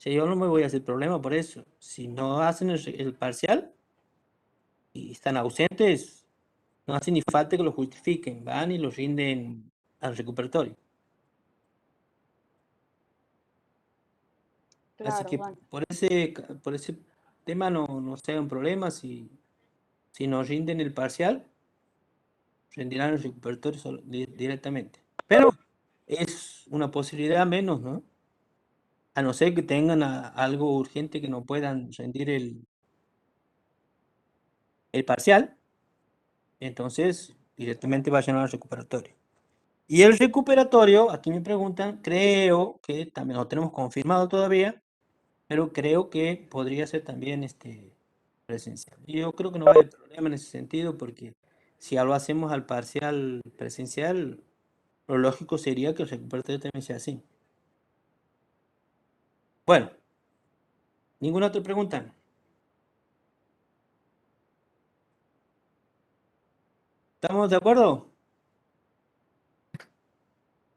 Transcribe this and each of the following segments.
sea, yo no me voy a hacer problema por eso. Si no hacen el parcial y están ausentes, no hace ni falta que lo justifiquen, van y lo rinden al recuperatorio. Así Claro, que bueno. por ese tema no sea un problema. Si nos rinden el parcial, rendirán el recuperatorio directamente. Pero es una posibilidad menos, ¿no? A no ser que tengan algo urgente que no puedan rendir el parcial, entonces directamente vayan al recuperatorio. Y el recuperatorio, aquí me preguntan, creo que también no tenemos confirmado todavía, pero creo que podría ser también presencial. Y yo creo que no va a haber problema en ese sentido, porque si lo hacemos al parcial presencial, lo lógico sería que el recuperatorio también sea así. Bueno, ¿ninguna otra pregunta? ¿Estamos de acuerdo?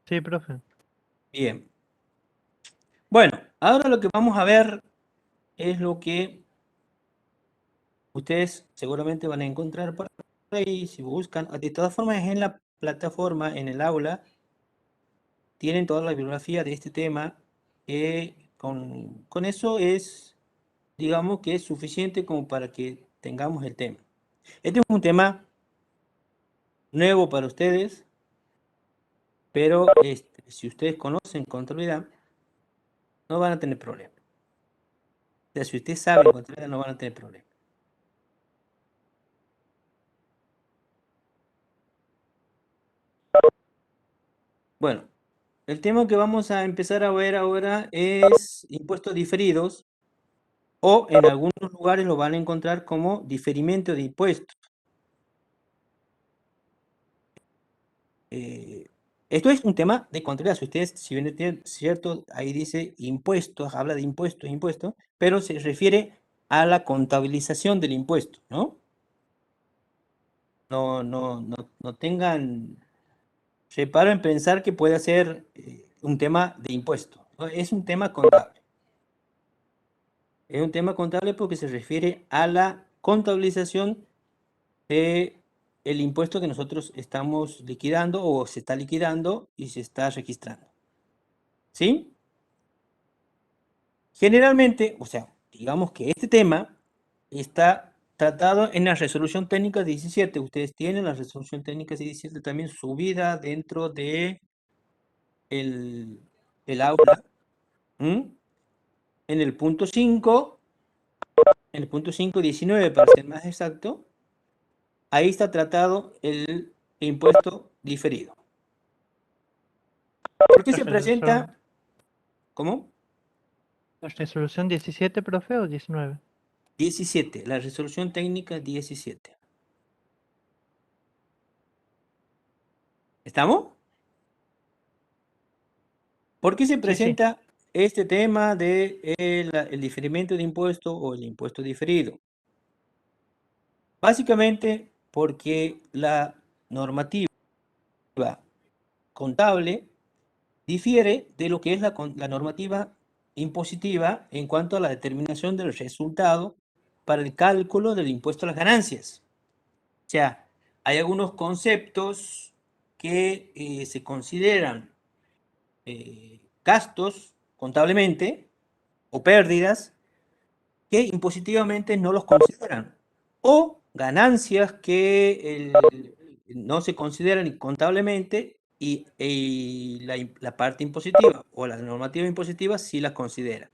Sí, profe. Bien. Bueno, ahora lo que vamos a ver es lo que ustedes seguramente van a encontrar por ahí si buscan. De todas formas, en la plataforma, en el aula, tienen toda la bibliografía de este tema. Con eso es, digamos que es suficiente como para que tengamos el tema. Este es un tema nuevo para ustedes, pero si ustedes conocen contabilidad, no van a tener problema. O sea, si ustedes saben contabilidad, no van a tener problema. Bueno, el tema que vamos a empezar a ver ahora es impuestos diferidos, o en algunos lugares lo van a encontrar como diferimiento de impuestos. Esto es un tema de contabilidad. Si ustedes, si bien es cierto, ahí dice impuestos, habla de impuestos, pero se refiere a la contabilización del impuesto, ¿no? No tengan reparo en pensar que puede ser un tema de impuestos, ¿no? Es un tema contable. Es un tema contable porque se refiere a la contabilización de el impuesto que nosotros estamos liquidando o se está liquidando y se está registrando. ¿Sí? Generalmente, o sea, digamos que este tema está tratado en la resolución técnica 17. Ustedes tienen la resolución técnica 17 también subida dentro de el aula. En el punto 5, en el punto 5.19 para ser más exacto, ahí está tratado el impuesto diferido. ¿Por qué se presenta? ¿Cómo? ¿La resolución 17, profe, o 19? 17, la resolución técnica 17. ¿Estamos? ¿Por qué se Sí, sí. presenta este tema de el diferimiento de impuesto o el impuesto diferido? Básicamente porque la normativa contable difiere de lo que es la normativa impositiva en cuanto a la determinación del resultado para el cálculo del impuesto a las ganancias. O sea, hay algunos conceptos que se consideran gastos contablemente o pérdidas que impositivamente no los consideran, o ganancias que no se consideran contablemente y la parte impositiva o la normativa impositiva sí las considera,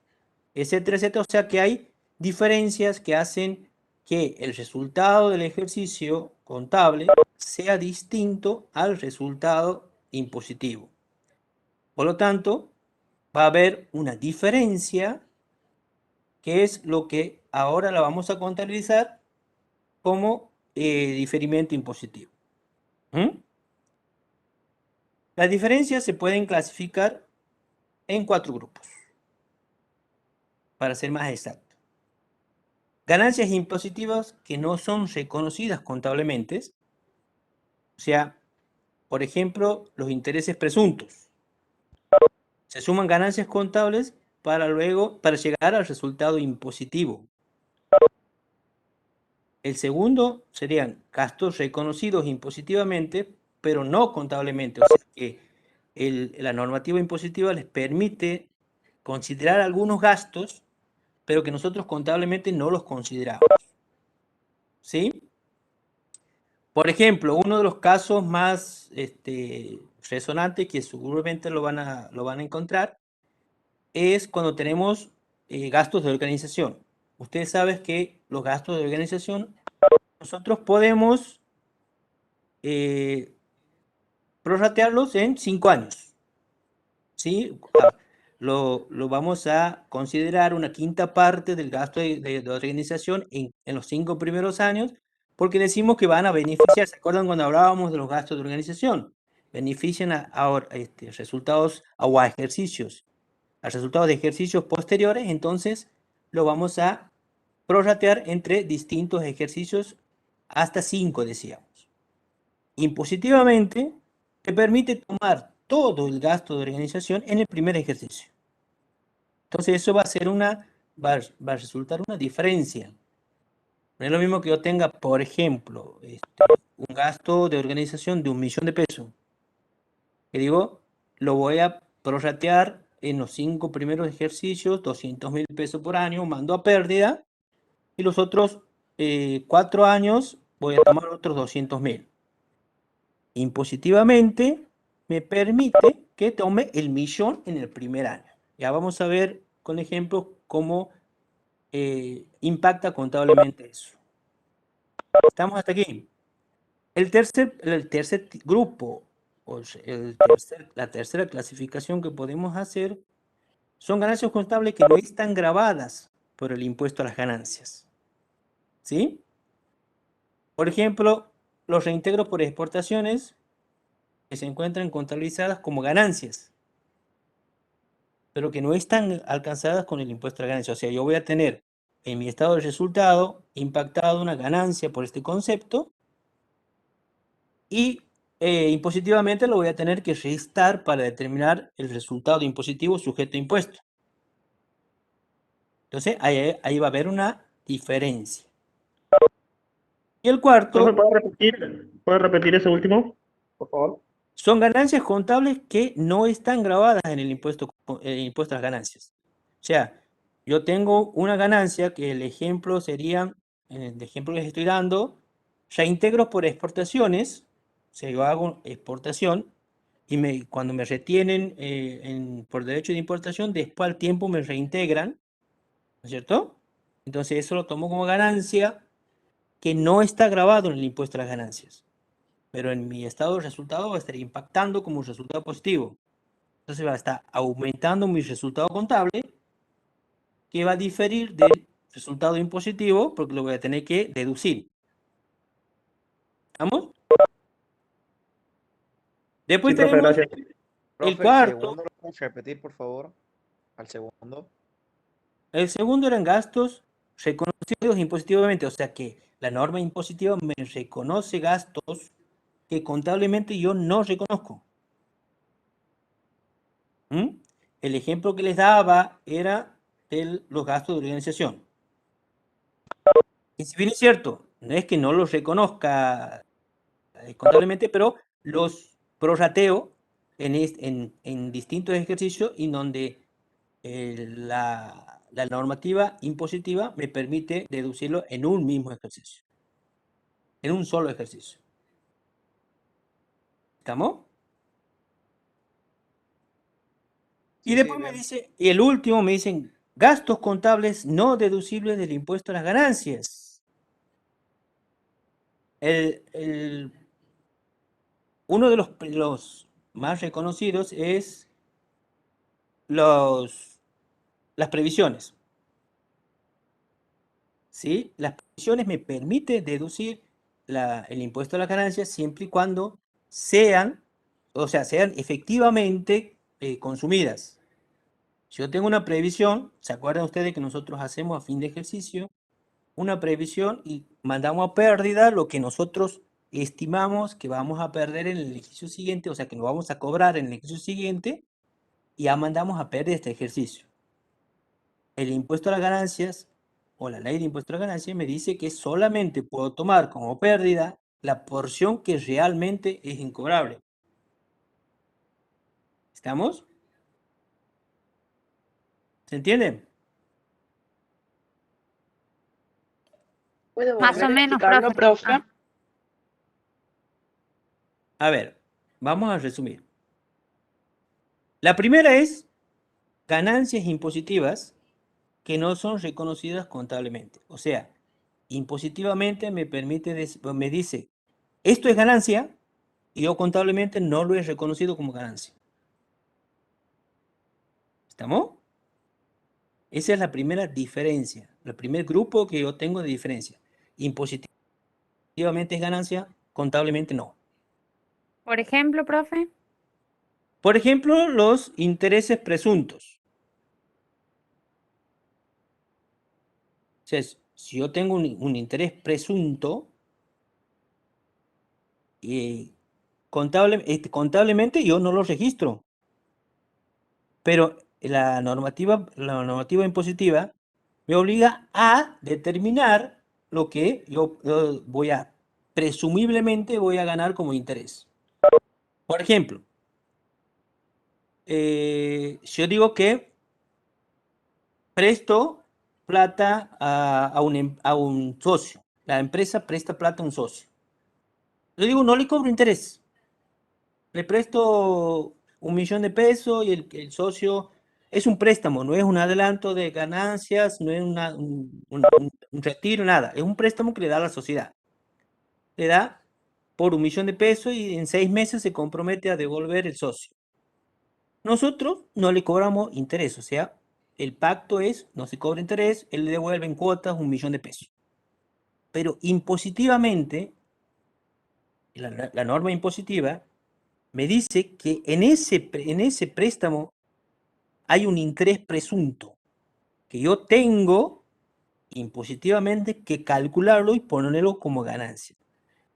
etcétera, etcétera. O sea que hay diferencias que hacen que el resultado del ejercicio contable sea distinto al resultado impositivo. Por lo tanto, va a haber una diferencia que es lo que ahora la vamos a contabilizar como diferimiento impositivo. Las diferencias se pueden clasificar en 4 grupos, para ser más exacto. Ganancias impositivas que no son reconocidas contablemente, o sea, por ejemplo, los intereses presuntos. Se suman ganancias contables para llegar al resultado impositivo. El segundo serían gastos reconocidos impositivamente, pero no contablemente. O sea que la normativa impositiva les permite considerar algunos gastos, pero que nosotros contablemente no los consideramos. ¿Sí? Por ejemplo, uno de los casos más resonantes, que seguramente lo van a encontrar, es cuando tenemos gastos de organización. Ustedes saben que los gastos de organización nosotros podemos prorratearlos en 5 años. ¿Sí? Lo vamos a considerar una quinta parte del gasto de organización en los 5 primeros años, porque decimos que van a beneficiar. ¿Se acuerdan cuando hablábamos de los gastos de organización? Benefician a resultados o a ejercicios, a resultados de ejercicios posteriores, entonces lo vamos a prorratear entre distintos ejercicios hasta 5, decíamos. Impositivamente, te permite tomar todo el gasto de organización en el primer ejercicio. Entonces eso va a resultar una diferencia. No es lo mismo que yo tenga, por ejemplo, un gasto de organización de 1.000.000 de pesos. Que digo, lo voy a prorratear en los 5 primeros ejercicios, 200.000 pesos por año, mando a pérdida, y los otros 4 años voy a tomar otros 200.000. Impositivamente me permite que tome el 1.000.000 en el primer año. Ya vamos a ver con ejemplos cómo impacta contablemente eso. Estamos hasta aquí. El tercer grupo, la tercera clasificación que podemos hacer, son ganancias contables que no están grabadas por el impuesto a las ganancias. ¿Sí? Por ejemplo, los reintegros por exportaciones que se encuentran contabilizadas como ganancias, pero que no están alcanzadas con el impuesto a la ganancia. O sea, yo voy a tener en mi estado de resultado impactado una ganancia por este concepto y impositivamente lo voy a tener que restar para determinar el resultado impositivo sujeto a impuesto. Entonces, ahí va a haber una diferencia. Y el cuarto... Profe, ¿puede repetir ese último, por favor? Son ganancias contables que no están grabadas en el impuesto a las ganancias. O sea, yo tengo una ganancia que el ejemplo sería, en el ejemplo que les estoy dando, reintegro por exportaciones. O sea, yo hago exportación y cuando me retienen por derecho de importación, después al tiempo me reintegran, ¿no es cierto? Entonces eso lo tomo como ganancia que no está grabado en el impuesto a las ganancias, pero en mi estado de resultado va a estar impactando como un resultado positivo. Entonces va a estar aumentando mi resultado contable, que va a diferir del resultado impositivo, porque lo voy a tener que deducir. ¿Estamos? Después Sí, profe, tenemos gracias. el Profe, el cuarto. segundo lo puedes repetir, por favor. Al segundo. El segundo eran gastos reconocidos impositivamente, o sea que la norma impositiva me reconoce gastos que contablemente yo no reconozco. El ejemplo que les daba era los gastos de organización. Y si bien es cierto, no es que no los reconozca contablemente, pero los prorrateo en distintos ejercicios y donde la normativa impositiva me permite deducirlo en un mismo ejercicio, en un solo ejercicio. ¿Estamos? Y Sí, después sí, me bien. dice, y el último me dicen, gastos contables no deducibles del impuesto a las ganancias. Uno de los más reconocidos es las previsiones. ¿Sí? Las previsiones me permiten deducir el impuesto a las ganancias siempre y cuando sean efectivamente consumidas. Si yo tengo una previsión, ¿se acuerdan ustedes que nosotros hacemos a fin de ejercicio una previsión y mandamos a pérdida lo que nosotros estimamos que vamos a perder en el ejercicio siguiente, o sea que nos vamos a cobrar en el ejercicio siguiente, y ya mandamos a pérdida este ejercicio? el impuesto a las ganancias o la ley de impuesto a las ganancias me dice que solamente puedo tomar como pérdida la porción que realmente es incobrable. ¿Estamos? ¿Se entiende? ¿Puede Más o volver a menos, explicarlo, profe? Ah, A ver, vamos a resumir. La primera es ganancias impositivas que no son reconocidas contablemente. O sea, impositivamente me me dice, esto es ganancia y yo contablemente no lo he reconocido como ganancia. ¿Estamos? Esa es la primera diferencia, el primer grupo que yo tengo de diferencia. Impositivamente es ganancia, contablemente no. por ejemplo, profe. Por ejemplo, los intereses presuntos. O sea, si yo tengo un interés presunto, contablemente yo no lo registro, pero la normativa impositiva me obliga a determinar lo que yo presumiblemente voy a ganar como interés. Por ejemplo, si yo digo que presto plata a un socio, la empresa presta plata a un socio. Yo digo, no le cobro interés. Le presto 1.000.000 de pesos y el socio es un préstamo, no es un adelanto de ganancias, no es un retiro, nada. Es un préstamo que le da a la sociedad. Le da por 1.000.000 de pesos y en 6 meses se compromete a devolver el socio. Nosotros no le cobramos interés, o sea, el pacto es, no se cobra interés, él le devuelve en cuotas 1.000.000 de pesos. Pero impositivamente, la norma impositiva me dice que en ese préstamo hay un interés presunto que yo tengo impositivamente que calcularlo y ponerlo como ganancia.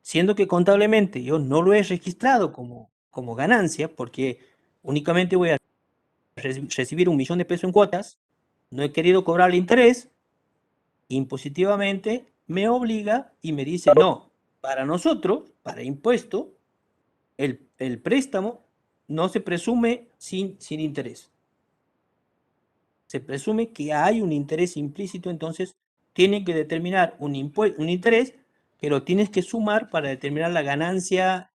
Siendo que contablemente yo no lo he registrado como ganancia porque únicamente voy a recibir 1.000.000 de pesos en cuotas, no he querido cobrar el interés, impositivamente me obliga y me dice, no, para nosotros, para impuesto, el préstamo no se presume sin interés. Se presume que hay un interés implícito, entonces tienen que determinar un interés que lo tienes que sumar para determinar la ganancia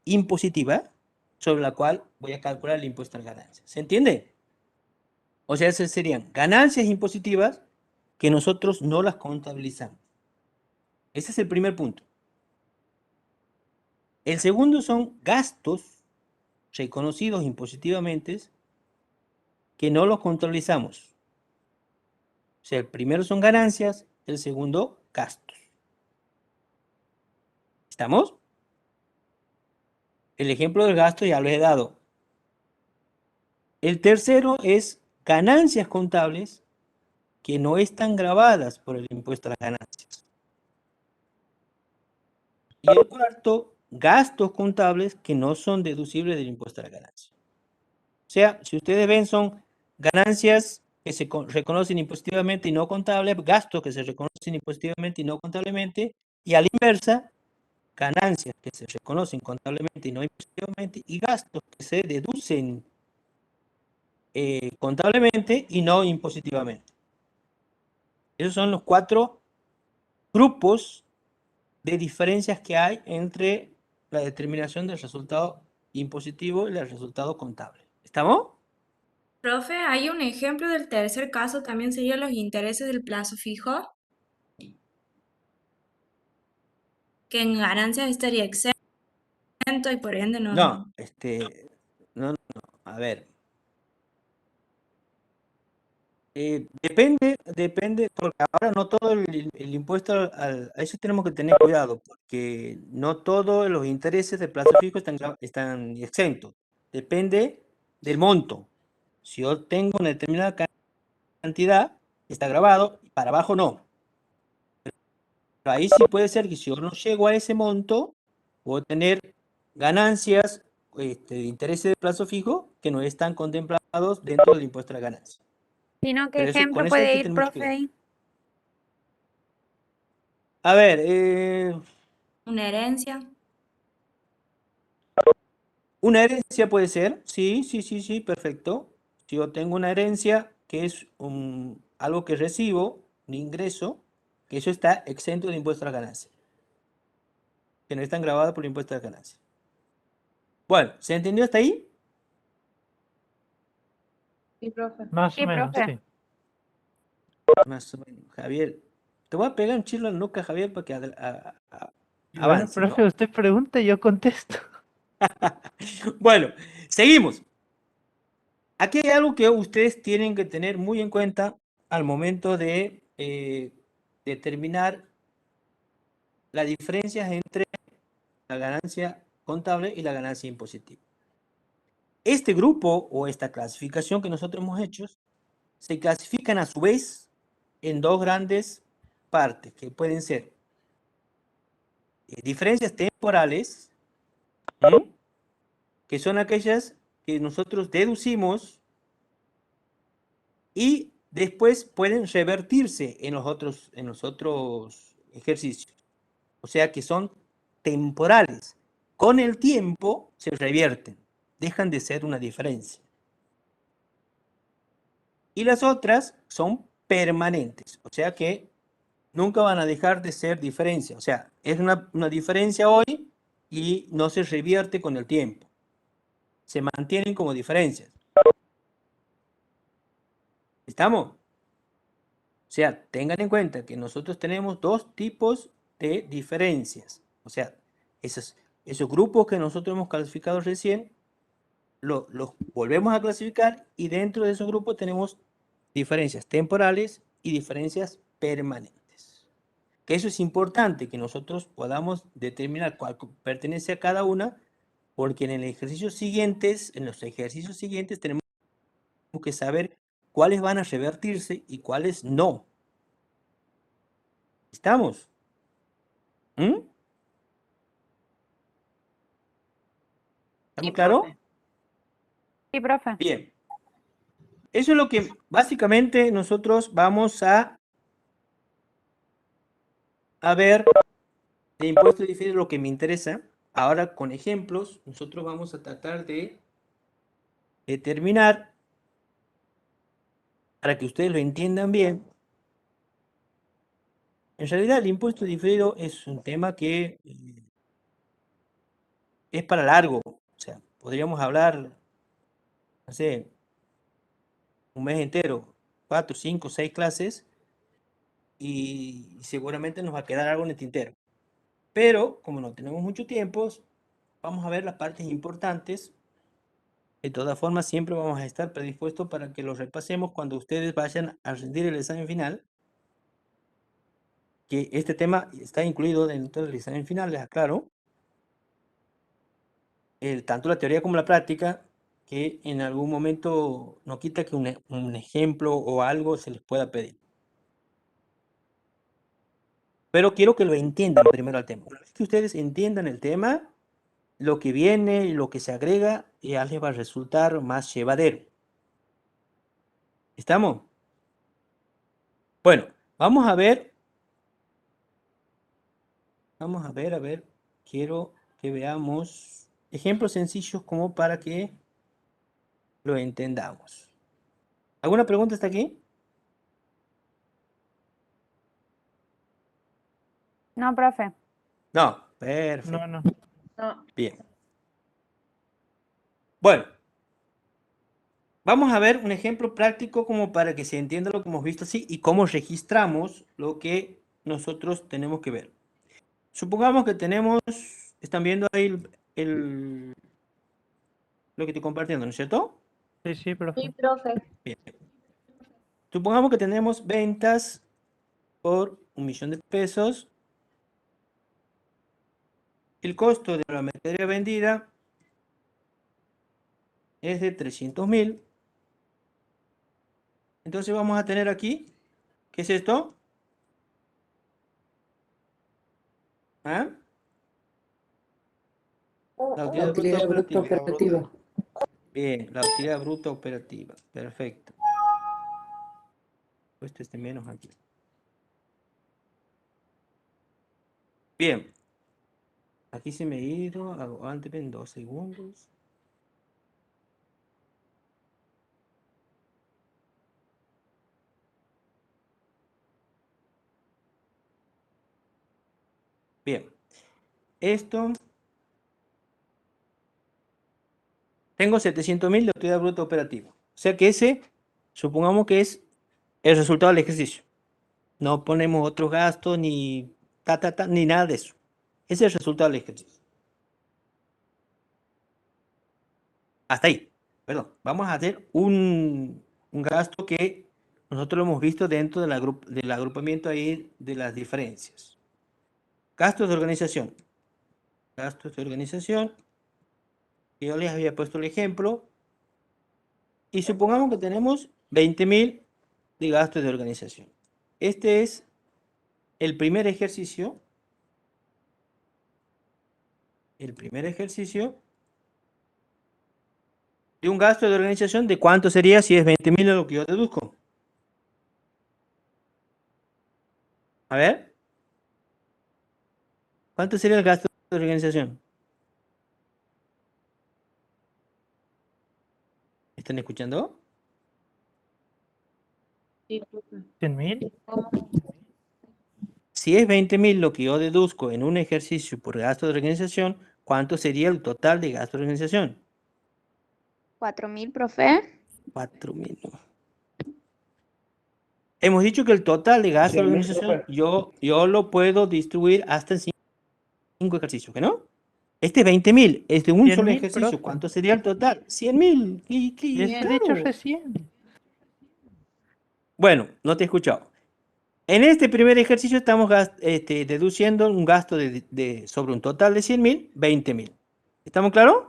impositiva sobre la cual voy a calcular el impuesto a la ganancia. ¿Se entiende? O sea, esas serían ganancias impositivas que nosotros no las contabilizamos. Ese es el primer punto. El segundo son gastos reconocidos impositivamente que no los contabilizamos. O sea, el primero son ganancias, el segundo gastos. ¿Estamos? El ejemplo del gasto ya lo he dado. El tercero es ganancias contables que no están grabadas por el impuesto a las ganancias. Y el cuarto, gastos contables que no son deducibles del impuesto a las ganancias. O sea, si ustedes ven, son ganancias que se reconocen impositivamente y no contables, gastos que se reconocen impositivamente y no contablemente, y a la inversa, ganancias que se reconocen contablemente y no impositivamente, y gastos que se deducen contablemente y no impositivamente. Esos son los 4 grupos de diferencias que hay entre la determinación del resultado impositivo y el resultado contable. ¿Estamos? Profe, hay un ejemplo del tercer caso, también serían los intereses del plazo fijo, que en ganancias estaría exento y por ende no. No, no, a ver. Depende, porque ahora no todo el impuesto a eso tenemos que tener cuidado, porque no todos los intereses de plazo fijo están exentos. Depende del monto. Si yo tengo una determinada cantidad, está grabado, para abajo no. Pero ahí sí puede ser que si yo no llego a ese monto, puedo tener ganancias de intereses de plazo fijo que no están contemplados dentro del impuesto a la ganancia. Si no, ¿qué Pero eso- ejemplo con eso hay puede que ir, tener mucho profe, cuidado. ahí? A ver, Una herencia. una herencia puede ser, sí, sí, sí, sí, perfecto. Si yo tengo una herencia que es algo que recibo, un ingreso, que eso está exento de impuesto a la ganancia, que no están grabados por el impuesto a la ganancia. Bueno, ¿se entendió hasta ahí? Sí, profe. Más Sí, o menos, profe. sí. Más o menos. Javier, te voy a pegar un chilo en la nuca, Javier, para que Y bueno, avance, ¿no? profe, usted pregunta y yo contesto. Bueno, seguimos. Aquí hay algo que ustedes tienen que tener muy en cuenta al momento de determinar las diferencias entre la ganancia contable y la ganancia impositiva. Este grupo o esta clasificación que nosotros hemos hecho se clasifican a su vez en dos grandes partes, que pueden ser diferencias temporales, ¿m? Que son aquellas que nosotros deducimos y después pueden revertirse en los otros ejercicios. O sea que son temporales. Con el tiempo se revierten, dejan de ser una diferencia. Y las otras son permanentes, o sea que nunca van a dejar de ser diferencia. O sea, es una diferencia hoy y no se revierte con el tiempo. Se mantienen como diferencias. ¿Estamos? O sea, tengan en cuenta que nosotros tenemos dos tipos de diferencias. O sea, esos grupos que nosotros hemos clasificado recién, los volvemos a clasificar y dentro de esos grupos tenemos diferencias temporales y diferencias permanentes. Que eso es importante, que nosotros podamos determinar cuál pertenece a cada una, porque en los ejercicios siguientes tenemos que saber cuáles van a revertirse y cuáles no. ¿Estamos? ¿Mm? ¿Estamos claros? Sí, profe. Bien. Eso es lo que básicamente nosotros vamos a ver de impuesto diferido, lo que me interesa. Ahora con ejemplos, nosotros vamos a tratar de determinar, para que ustedes lo entiendan bien. En realidad el impuesto diferido es un tema que es para largo. O sea, podríamos hablar, no sé, un mes entero, 4, 5, 6 clases, y seguramente nos va a quedar algo en el tintero. Pero como no tenemos mucho tiempo, vamos a ver las partes importantes. De todas formas, siempre vamos a estar predispuestos para que los repasemos cuando ustedes vayan a rendir el examen final. Que este tema está incluido dentro del examen final, les aclaro. Tanto la teoría como la práctica, que en algún momento no quita que un ejemplo o algo se les pueda pedir. Pero quiero que lo entiendan primero al tema. Una vez que ustedes entiendan el tema, lo que viene y lo que se agrega ya les va a resultar más llevadero. ¿Estamos? Bueno, vamos a ver, a ver, quiero que veamos ejemplos sencillos como para que lo entendamos. ¿Alguna pregunta hasta aquí? No, profe. No, perfecto. No, no. No. Bien. Bueno, vamos a ver un ejemplo práctico como para que se entienda lo que hemos visto así y cómo registramos lo que nosotros tenemos que ver. Supongamos que tenemos, están viendo ahí lo que estoy compartiendo, ¿no es cierto? Sí, sí, profe. Sí, profe. Bien. Supongamos que tenemos ventas por 1.000.000 de pesos. El costo de la mercadería vendida es de 300.000. Entonces vamos a tener aquí, ¿qué es esto? ¿Ah? La utilidad bruta operativa. Bien, la utilidad bruta operativa. Perfecto. puesto este menos aquí. Bien. Aquí se me ha ido, aguánteme en 2 segundos. Bien. Esto. Tengo 700.000 de utilidad bruta operativa. O sea que ese, supongamos que es el resultado del ejercicio. No ponemos otros gastos ni ni nada de eso. Ese es el resultado del ejercicio. Hasta ahí. Perdón. Vamos a hacer un gasto que nosotros lo hemos visto dentro del agrupamiento ahí de las diferencias. Gastos de organización. Gastos de organización. Yo les había puesto el ejemplo. Y supongamos que tenemos 20.000 de gastos de organización. Este es el primer ejercicio. El primer ejercicio de un gasto de organización, ¿de cuánto sería si es 20.000 lo que yo deduzco? A ver. ¿Cuánto sería el gasto de organización? ¿Están escuchando? Sí, profe. 100.000. Si es 20.000 lo que yo deduzco en un ejercicio por gasto de organización, ¿cuánto sería el total de gasto de organización? 4.000, profe. 4.000. Hemos dicho que el total de gasto de 100.000, organización profe. yo lo puedo distribuir hasta en 5 ejercicios, ¿que no? Este 20.000 es de un 100.000, solo ejercicio. profe. ¿Cuánto sería el total? 100.000. Les he dicho Claro. recién. Bueno, no te he escuchado. En este primer ejercicio estamos deduciendo un gasto sobre un total de 100.000, 20.000. ¿Estamos claros?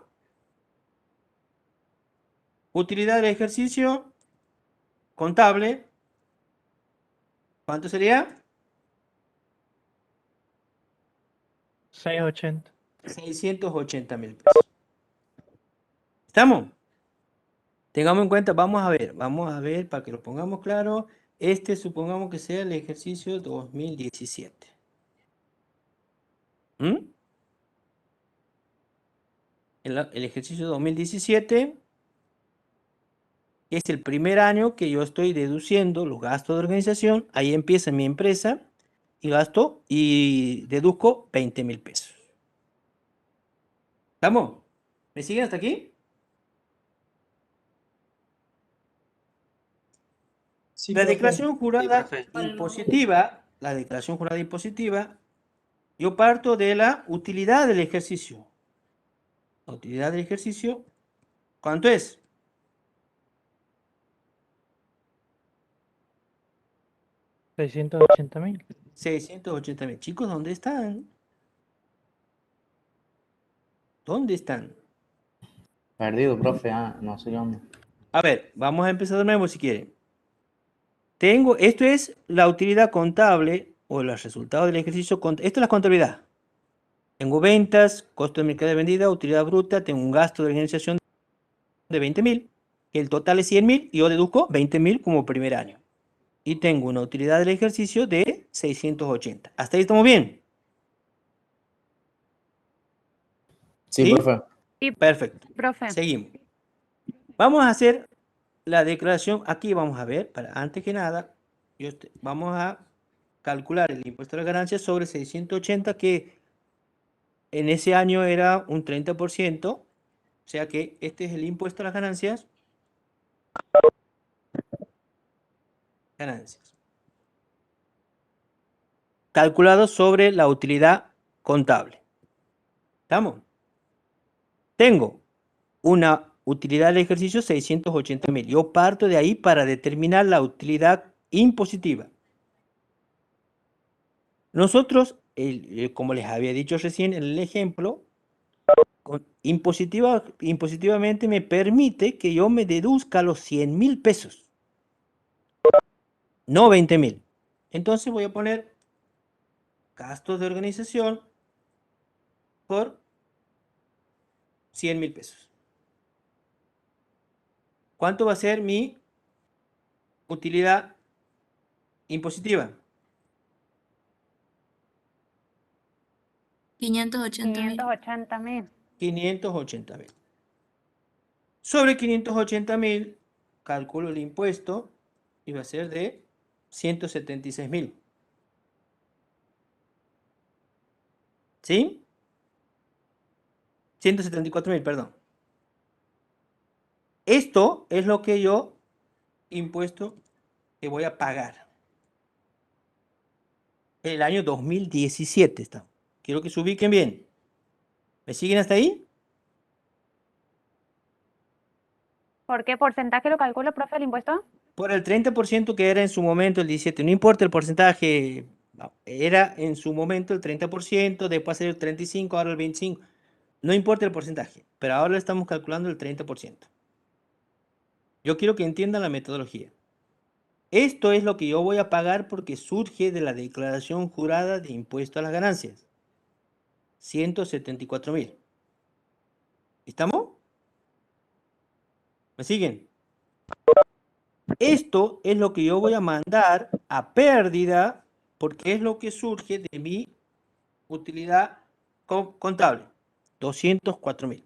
Utilidad del ejercicio contable. ¿Cuánto sería? 680. 680.000 pesos. ¿Estamos? Tengamos en cuenta, vamos a ver para que lo pongamos claro. Este supongamos que sea el ejercicio 2017. ¿Mm? El ejercicio 2017 es el primer año que yo estoy deduciendo los gastos de organización. Ahí empieza mi empresa y gasto y deduzco 20.000 pesos. ¿Estamos? ¿Me siguen hasta aquí? Sí, La profe. declaración jurada profe. impositiva, la declaración jurada impositiva, yo parto de la utilidad del ejercicio. La utilidad del ejercicio, ¿cuánto es? $680.000. 680.000. Chicos, ¿dónde están? ¿Dónde están? Perdido, profe. Ah, no sé dónde. A ver, vamos a empezar de nuevo si quieren. Esto es la utilidad contable o los resultados del ejercicio. Esto es la contabilidad. Tengo ventas, costo de mercadería vendida, utilidad bruta, tengo un gasto de organización de 20.000, que el total es 100.000 y yo deduzco 20.000 como primer año. Y tengo una utilidad del ejercicio de 680. ¿Hasta ahí estamos bien? Sí, ¿Sí? profe. Sí, Perfecto. profe. Seguimos. Vamos a hacer la declaración. Aquí vamos a ver, antes que nada, vamos a calcular el impuesto a las ganancias sobre 680, que en ese año era un 30%. O sea que este es el impuesto a las ganancias. Ganancias. Calculado sobre la utilidad contable. ¿Estamos? Tengo una utilidad del ejercicio 680.000. Yo parto de ahí para determinar la utilidad impositiva. Nosotros, como les había dicho recién en el ejemplo, impositivamente me permite que yo me deduzca los 100.000 pesos, no 20.000. Entonces voy a poner gastos de organización por 100.000 pesos. ¿Cuánto va a ser mi utilidad Impositiva. 580.000. 580.000. 580.000. Sobre 580.000, calculo el impuesto y va a ser de 176.000. ¿Sí? 174.000, perdón. Esto es lo que yo, impuesto, que voy a pagar. El año 2017 está. Quiero que se ubiquen bien. ¿Me siguen hasta ahí? ¿Por qué porcentaje lo calcula, profe, el impuesto? Por el 30% que era en su momento el 17. No importa el porcentaje. No, era en su momento el 30%, después ser el 35%, ahora el 25%. No importa el porcentaje, pero ahora estamos calculando el 30%. Yo quiero que entiendan la metodología. Esto es lo que yo voy a pagar porque surge de la declaración jurada de impuesto a las ganancias. 174.000. ¿Estamos? ¿Me siguen? Esto es lo que yo voy a mandar a pérdida porque es lo que surge de mi utilidad contable. 204.000.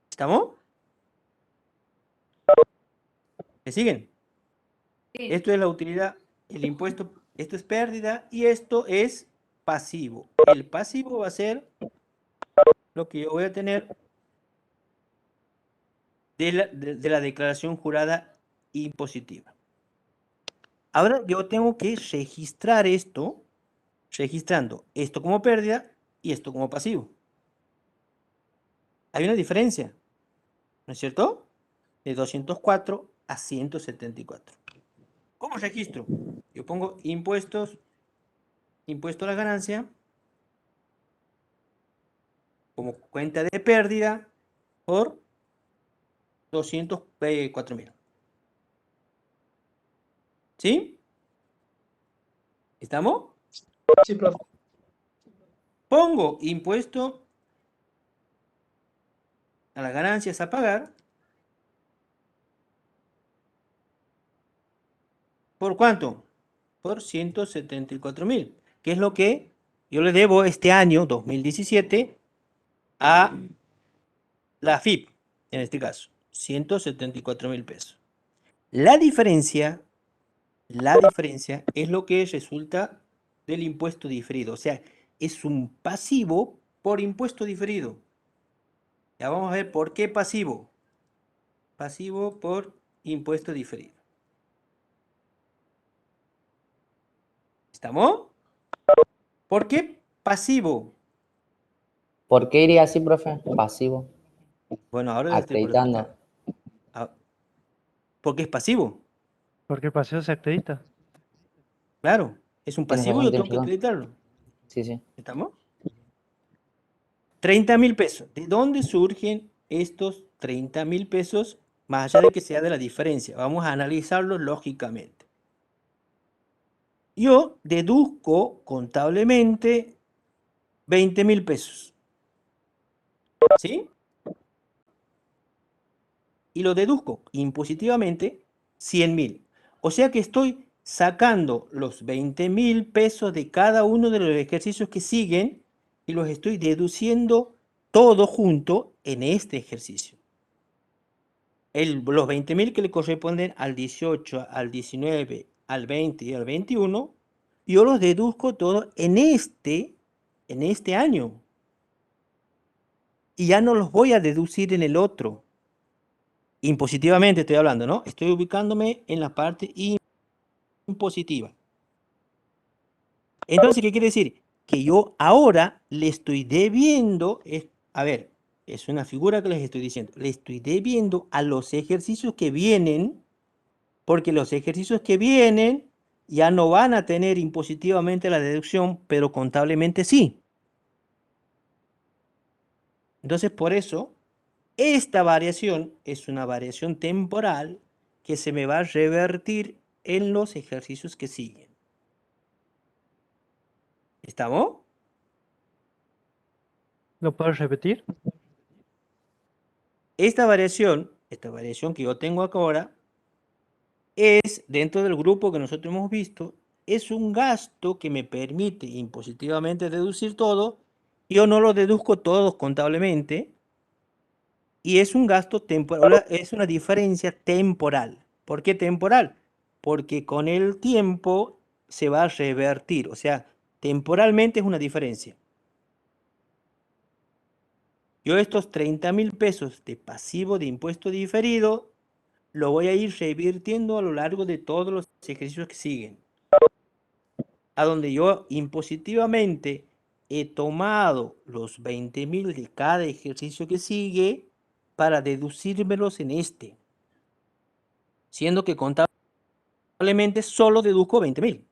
¿Estamos? ¿Me siguen? Esto es la utilidad, el impuesto, esto es pérdida y esto es pasivo. El pasivo va a ser lo que yo voy a tener de la declaración jurada impositiva. Ahora yo tengo que registrar esto, registrando esto como pérdida y esto como pasivo. Hay una diferencia, ¿no es cierto? De 204 a 174. ¿Cómo registro? Yo pongo impuesto a la ganancia, como cuenta de pérdida por 204.000. ¿Sí? ¿Estamos? Sí, profe. Pongo impuesto a las ganancias a pagar. ¿Por cuánto? Por 174.000, que es lo que yo le debo este año, 2017, a la FIP, en este caso, 174.000 pesos. La diferencia es lo que resulta del impuesto diferido, o sea, es un pasivo por impuesto diferido. Ya vamos a ver por qué pasivo. Pasivo por impuesto diferido. ¿Estamos? ¿Por qué pasivo? ¿Por qué iría así, profe? Pasivo. Bueno, ahora les estoy por Acreditando. explicar. Ah, ¿por qué es pasivo? Porque el paseo se acredita. Claro, es un Tienes pasivo y razón, yo tengo tienes que razón. acreditarlo. Sí, sí. ¿Estamos? 30.000 pesos. ¿De dónde surgen estos 30.000 pesos? Más allá de que sea de la diferencia. Vamos a analizarlo lógicamente. Yo deduzco contablemente 20.000 pesos. ¿Sí? Y lo deduzco impositivamente 100.000. O sea que estoy sacando los 20.000 pesos de cada uno de los ejercicios que siguen y los estoy deduciendo todo junto en este ejercicio. Los 20.000 que le corresponden al 18, al 19, al 20 y al 21, yo los deduzco todo en este año. Y ya no los voy a deducir en el otro. Impositivamente estoy hablando, ¿no? Estoy ubicándome en la parte impositiva. Entonces, ¿qué quiere decir? Que yo ahora le estoy debiendo, a ver, es una figura que les estoy diciendo, le estoy debiendo a los ejercicios que vienen, porque los ejercicios que vienen ya no van a tener impositivamente la deducción, pero contablemente sí. Entonces, por eso, esta variación es una variación temporal que se me va a revertir en los ejercicios que siguen. ¿Estamos? ¿Lo puedo repetir? Esta variación que yo tengo acá ahora, es, dentro del grupo que nosotros hemos visto, es un gasto que me permite impositivamente deducir todo. Yo no lo deduzco todo contablemente. Y es un gasto temporal, es una diferencia temporal. ¿Por qué temporal? Porque con el tiempo se va a revertir. O sea, temporalmente es una diferencia. Yo estos 30.000 pesos de pasivo de impuesto diferido lo voy a ir revirtiendo a lo largo de todos los ejercicios que siguen. A donde yo impositivamente he tomado los 20.000 de cada ejercicio que sigue para deducírmelos en este. Siendo que contablemente solo deduzco 20.000.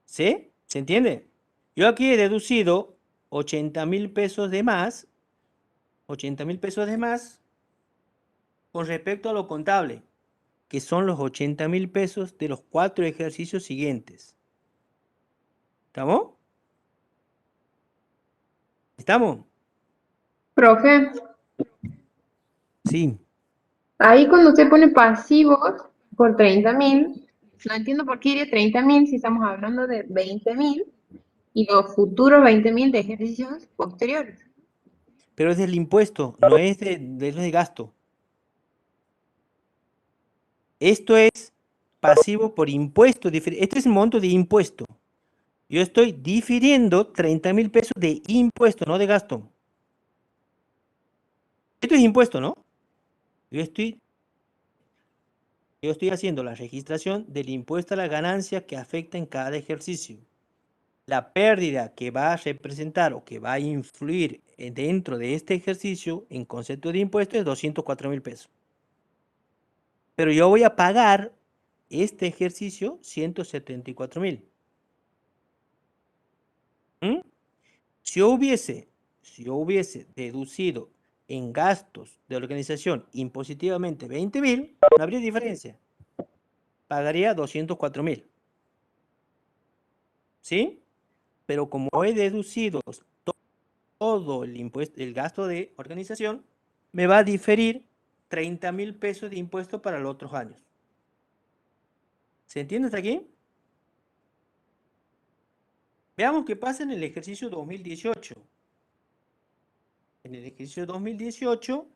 ¿Sí? ¿Se entiende? Yo aquí he deducido 80.000 pesos de más, 80.000 pesos de más con respecto a lo contable, que son los 80.000 pesos de los 4 ejercicios siguientes. ¿Estamos? ¿Estamos? Profe, Sí. ahí cuando usted pone pasivos por 30.000, no entiendo por qué iría 30.000 si estamos hablando de 20.000 y los futuros 20.000 de ejercicios posteriores. Pero es del impuesto, no es de gasto. Esto es pasivo por impuesto. Este es el monto de impuesto. Yo estoy difiriendo 30.000 pesos de impuesto, no de gasto. Esto es impuesto, ¿no? Yo estoy haciendo la registración del impuesto a la ganancia que afecta en cada ejercicio. La pérdida que va a representar o que va a influir dentro de este ejercicio en concepto de impuesto es 204.000 pesos. Pero yo voy a pagar este ejercicio 174.000. ¿Mm? Si yo hubiese deducido en gastos de organización impositivamente 20.000, no habría diferencia. Pagaría 204.000. ¿Sí? Pero como he deducido todo el impuesto, el gasto de organización, me va a diferir 30.000 pesos de impuesto para los otros años. ¿Se entiende hasta aquí? Veamos qué pasa en el ejercicio 2018. En el ejercicio 2018,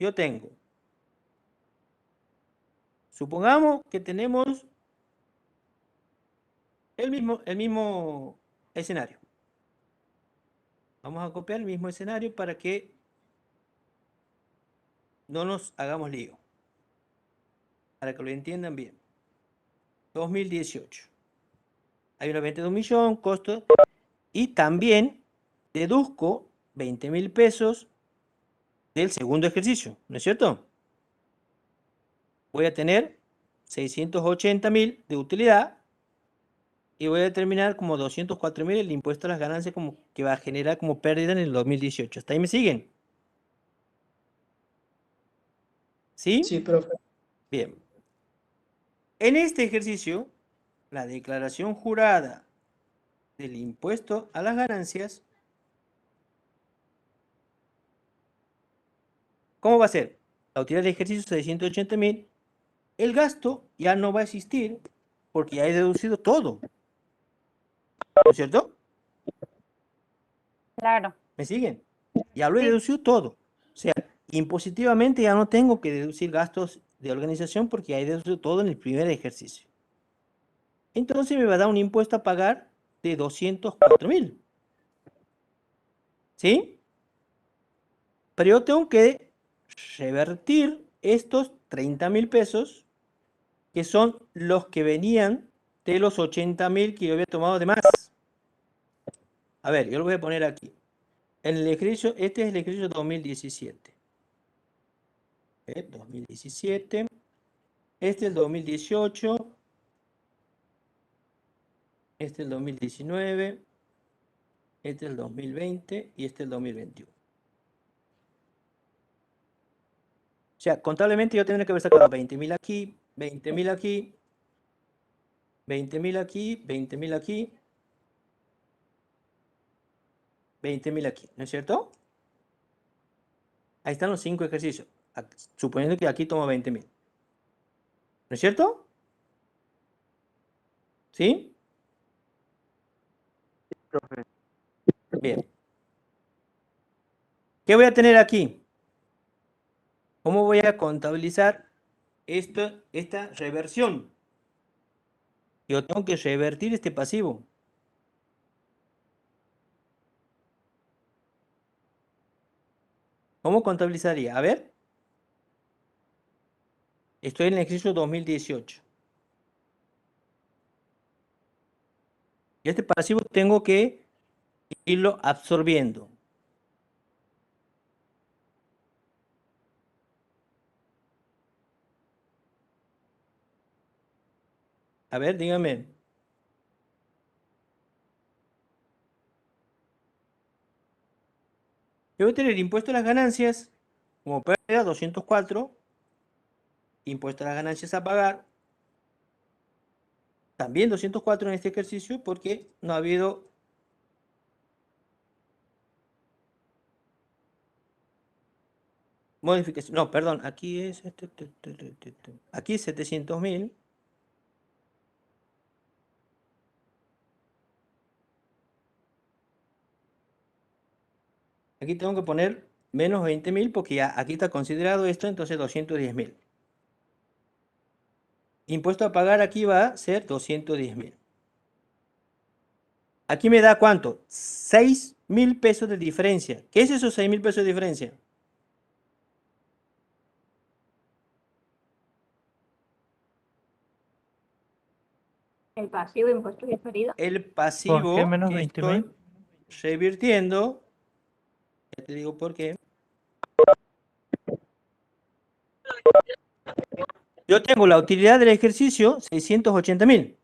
yo tengo, supongamos que tenemos el mismo escenario. Vamos a copiar el mismo escenario para que no nos hagamos lío. Para que lo entiendan bien. 2018. Hay una venta de 1.000.000, costo. Y también deduzco 20.000 pesos del segundo ejercicio, ¿no es cierto? Voy a tener 680.000 de utilidad y voy a determinar como 204.000 el impuesto a las ganancias como que va a generar como pérdida en el 2018. ¿Hasta ahí me siguen? ¿Sí? Sí, profe. Bien. En este ejercicio, la declaración jurada del impuesto a las ganancias, ¿cómo va a ser? La utilidad de ejercicio 680.000. El gasto ya no va a existir porque ya he deducido todo. ¿No es cierto? Claro. ¿Me siguen? Ya lo he Sí. deducido todo. O sea, impositivamente ya no tengo que deducir gastos de organización porque ya he deducido todo en el primer ejercicio. Entonces me va a dar un impuesto a pagar de 204.000. ¿Sí? Pero yo tengo que revertir estos 30.000 pesos que son los que venían de los 80.000 que yo había tomado de más. A ver, yo lo voy a poner aquí. En el ejercicio, este es el ejercicio 2017. 2017. Este es el 2018. Este es el 2019. Este es el 2020 y este es el 2021. O sea, contablemente yo tendría que haber sacado 20.000 aquí, 20.000 aquí, 20.000 aquí, 20.000 aquí, 20.000 aquí, ¿no es cierto? Ahí están los 5 ejercicios. suponiendo que aquí tomo 20.000. ¿No es cierto? ¿Sí? Bien. ¿Qué voy a tener aquí? ¿Cómo voy a contabilizar esta reversión? Yo tengo que revertir este pasivo. ¿Cómo contabilizaría? A ver. Estoy en el ejercicio 2018. Y este pasivo tengo que irlo absorbiendo. A ver, dígame. Yo voy a tener impuesto a las ganancias como pérdida 204. Impuesto a las ganancias a pagar. También 204 en este ejercicio porque no ha habido modificación. No, perdón, aquí es aquí 700.000. Aquí tengo que poner menos 20.000 porque ya aquí está considerado esto, entonces 210.000. Impuesto a pagar aquí va a ser 210.000. Aquí me da ¿cuánto? 6.000 pesos de diferencia. ¿Qué es esos 6.000 pesos de diferencia? El pasivo de impuestos diferidos. El pasivo ¿Por qué menos que 20.000? estoy revirtiendo. Ya te digo por qué. Yo tengo la utilidad del ejercicio 680.000.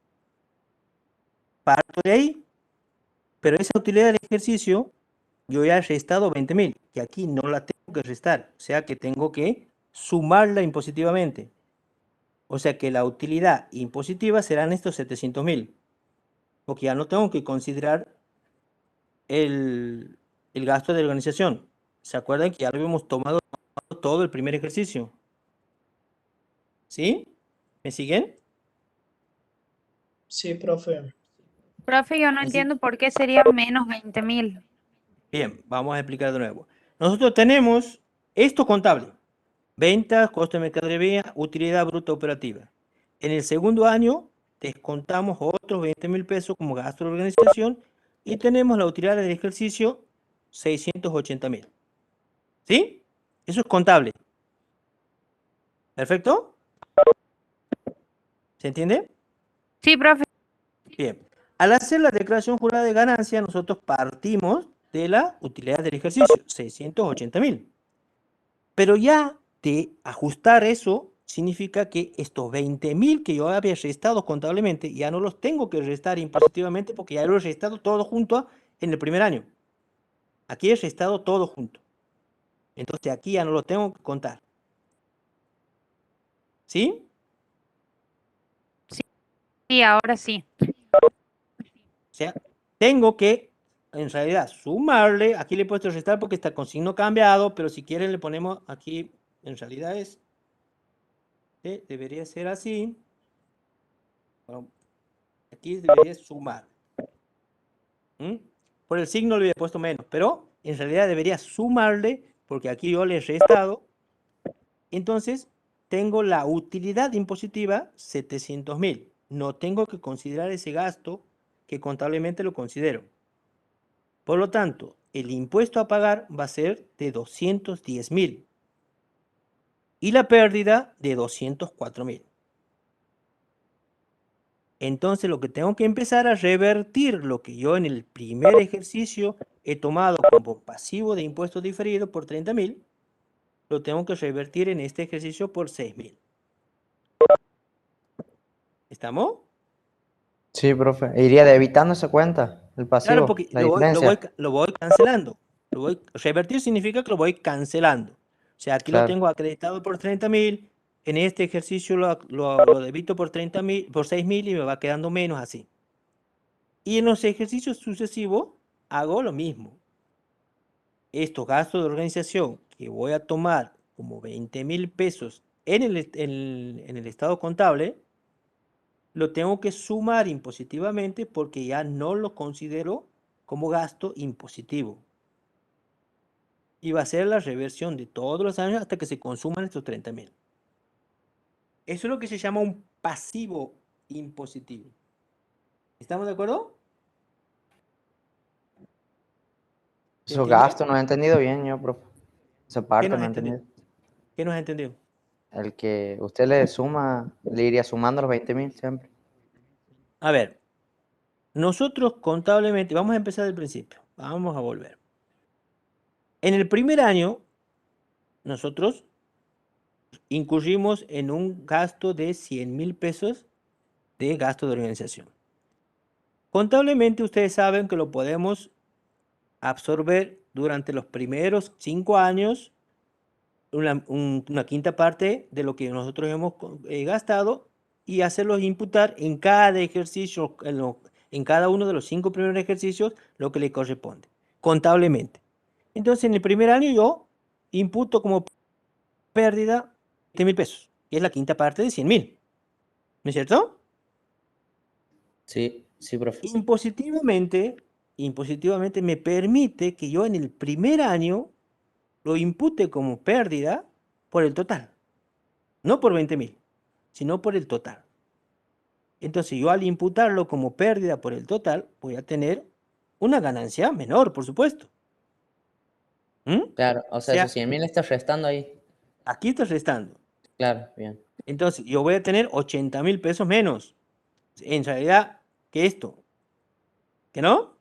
Parto de ahí, pero esa utilidad del ejercicio yo ya he restado 20.000, que aquí no la tengo que restar, o sea que tengo que sumarla impositivamente. O sea que la utilidad impositiva serán estos 700.000, porque ya no tengo que considerar el gasto de organización. ¿Se acuerdan que ya lo habíamos tomado todo el primer ejercicio? ¿Sí? ¿Me siguen? Sí, profe. Profe, yo no Así- entiendo por qué sería menos 20.000. Bien, vamos a explicar de nuevo. Nosotros tenemos esto contable. Ventas, costo de mercadería, utilidad bruta operativa. En el segundo año descontamos otros 20.000 pesos como gasto de organización y tenemos la utilidad del ejercicio 680.000. ¿Sí? Eso es contable. ¿Perfecto? ¿Se entiende? Sí, profe. Bien. Al hacer la declaración jurada de ganancia, nosotros partimos de la utilidad del ejercicio, 680.000. Pero ya de ajustar eso, significa que estos 20.000 que yo había restado contablemente, ya no los tengo que restar impositivamente porque ya lo he restado todo junto en el primer año. Aquí he restado todo junto. Entonces aquí ya no lo tengo que contar. ¿Sí? Sí, ahora sí. O sea, tengo que, en realidad, sumarle, aquí le he puesto restar porque está con signo cambiado, pero si quieren le ponemos aquí, en realidad es, debería ser así. Bueno, aquí debería sumar. Por el signo le hubiera puesto menos, pero en realidad debería sumarle, porque aquí yo le he restado. Entonces, tengo la utilidad impositiva 700.000. No tengo que considerar ese gasto que contablemente lo considero. Por lo tanto, el impuesto a pagar va a ser de 210.000 y la pérdida de 204.000. Entonces lo que tengo que empezar a revertir lo que yo en el primer ejercicio he tomado como pasivo de impuestos diferidos por 30.000, lo tengo que revertir en este ejercicio por 6.000. ¿Estamos? Sí, profe. Iría debitando esa cuenta, el Claro, pasivo, porque la lo diferencia. voy cancelando. Revertir significa que lo voy cancelando. O sea, aquí lo Claro. tengo acreditado por 30.000. En este ejercicio lo debito por 30.000, por 6.000 y me va quedando menos así. Y en los ejercicios sucesivos hago lo mismo. Estos gastos de organización que voy a tomar como 20.000 pesos en el estado contable, lo tengo que sumar impositivamente porque ya no lo considero como gasto impositivo. Y va a ser la reversión de todos los años hasta que se consuman estos 30.000. Eso es lo que se llama un pasivo impositivo. ¿Estamos de acuerdo? Esos ¿Entiende? gastos no he entendido bien yo, profe. Esa parte no no he has entendido? entendido. ¿Qué no has entendido? El que usted le suma, le iría sumando los 20.000 siempre. A ver, nosotros contablemente, vamos a empezar del principio, vamos a volver. En el primer año, nosotros incurrimos en un gasto de 100.000 pesos de gasto de organización. Contablemente ustedes saben que lo podemos absorber durante los primeros 5 años, una quinta parte de lo que nosotros hemos gastado y hacerlos imputar en cada ejercicio, en cada uno de los 5 primeros ejercicios, lo que le corresponde, contablemente. Entonces, en el primer año yo imputo como pérdida 20.000 pesos, que es la quinta parte de 100.000. ¿No es cierto? Sí, sí, profe. Impositivamente me permite que yo en el primer año lo impute como pérdida por el total. No por 20.000, sino por el total. Entonces yo al imputarlo como pérdida por el total, voy a tener una ganancia menor, por supuesto. ¿Mm? Claro, o sea, sea- esos 100.000 está restando ahí. Aquí está restando. Claro, bien. Entonces yo voy a tener 80.000 pesos menos. En realidad, que esto. ¿Que no?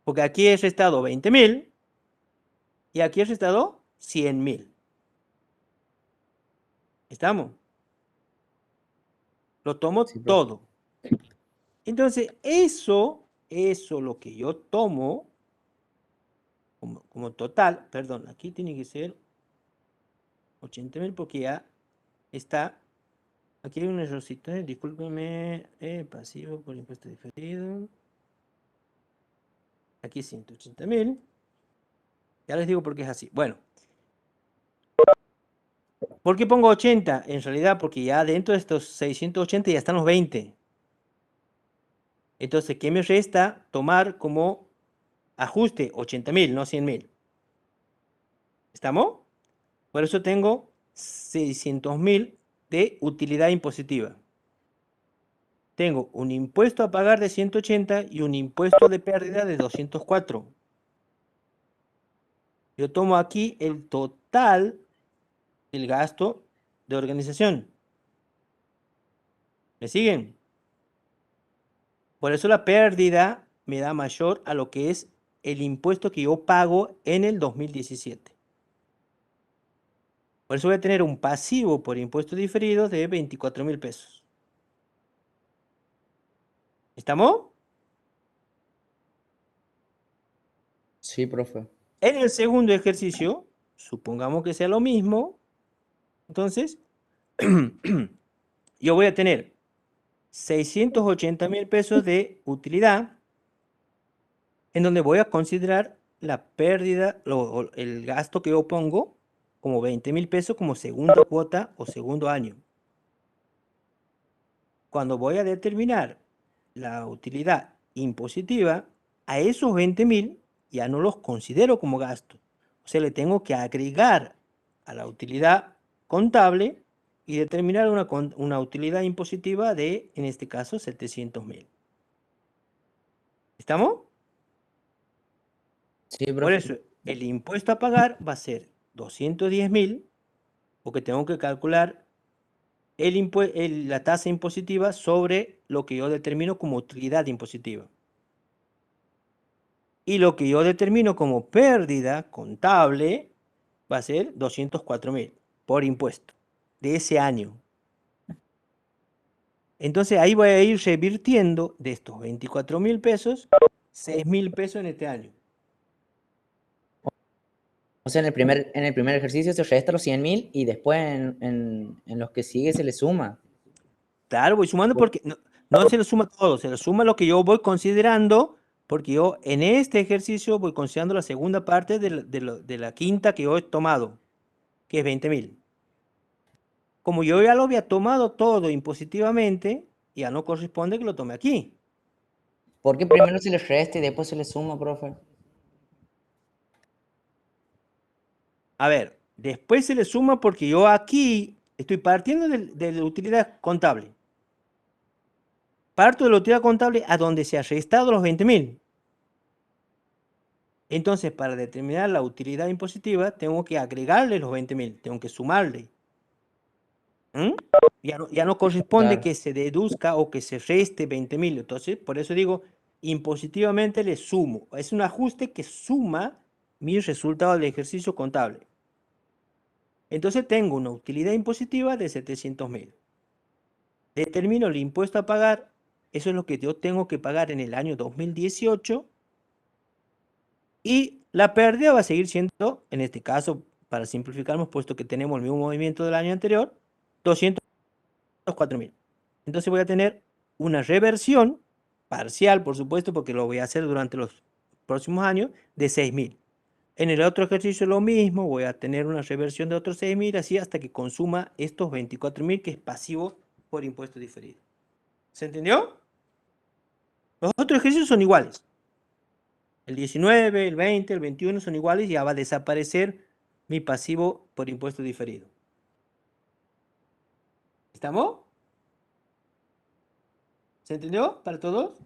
Porque aquí he restado 20.000 y aquí he restado 100.000. ¿Estamos? Lo tomo Sí, profe. todo. Entonces, eso lo que yo tomo como total, perdón, aquí tiene que ser 80.000 porque ya está, aquí hay un errorcito, discúlpeme, pasivo por impuesto diferido. Aquí 180.000. Ya les digo por qué es así. Bueno. ¿Por qué pongo 80? En realidad porque ya dentro de estos 680 ya están los 20. Entonces, ¿qué me resta? Tomar como ajuste 80.000, no 100.000. ¿Estamos? Por eso tengo 600.000 de utilidad impositiva. Tengo un impuesto a pagar de 180 y un impuesto de pérdida de 204. Yo tomo aquí el total del gasto de organización. ¿Me siguen? Por eso la pérdida me da mayor a lo que es el impuesto que yo pago en el 2017. Por eso voy a tener un pasivo por impuestos diferidos de 24.000 pesos. ¿Estamos? Sí, profe. En el segundo ejercicio, supongamos que sea lo mismo, entonces yo voy a tener 680.000 pesos de utilidad, en donde voy a considerar la pérdida, el gasto que yo pongo como 20.000 pesos como segunda cuota o segundo año. Cuando voy a determinar la utilidad impositiva, a esos 20.000 ya no los considero como gasto. O sea, le tengo que agregar a la utilidad contable y determinar una utilidad impositiva de, en este caso, 700.000. ¿Estamos? Sí, profe. Por eso, el impuesto a pagar va a ser 210.000, porque tengo que calcular la tasa impositiva sobre lo que yo determino como utilidad impositiva. Y lo que yo determino como pérdida contable va a ser 204.000 por impuesto de ese año. Entonces ahí voy a ir revirtiendo de estos 24.000 pesos, 6.000 pesos en este año. O sea, en el primer ejercicio se resta los 100.000 y después en los que sigue se le suma. Claro, voy sumando porque no se lo suma todo, se lo suma lo que yo voy considerando, porque yo en este ejercicio voy considerando la segunda parte de la quinta que yo he tomado, que es 20.000. Como yo ya lo había tomado todo impositivamente, ya no corresponde que lo tome aquí. ¿Por qué primero se le resta y después se le suma, profe? A ver, después se le suma porque yo aquí estoy partiendo de la utilidad contable. Parto de la utilidad contable a donde se ha restado los 20.000. Entonces, para determinar la utilidad impositiva, tengo que agregarle los 20.000, tengo que sumarle. ¿Mm? Ya no corresponde Claro. que se deduzca o que se reste 20.000. Entonces, por eso digo, impositivamente le sumo. Es un ajuste que suma mi resultado del ejercicio contable. Entonces tengo una utilidad impositiva de 700.000. Determino el impuesto a pagar. Eso es lo que yo tengo que pagar en el año 2018. Y la pérdida va a seguir siendo, en este caso, para simplificarnos, puesto que tenemos el mismo movimiento del año anterior, 204.000. Entonces voy a tener una reversión parcial, por supuesto, porque lo voy a hacer durante los próximos años, de 6.000. En el otro ejercicio lo mismo, voy a tener una reversión de otros 6.000, así hasta que consuma estos 24.000, que es pasivo por impuesto diferido. ¿Se entendió? Los otros ejercicios son iguales. El 19, el 20, el 21 son iguales y ya va a desaparecer mi pasivo por impuesto diferido. ¿Estamos? ¿Se entendió para todos?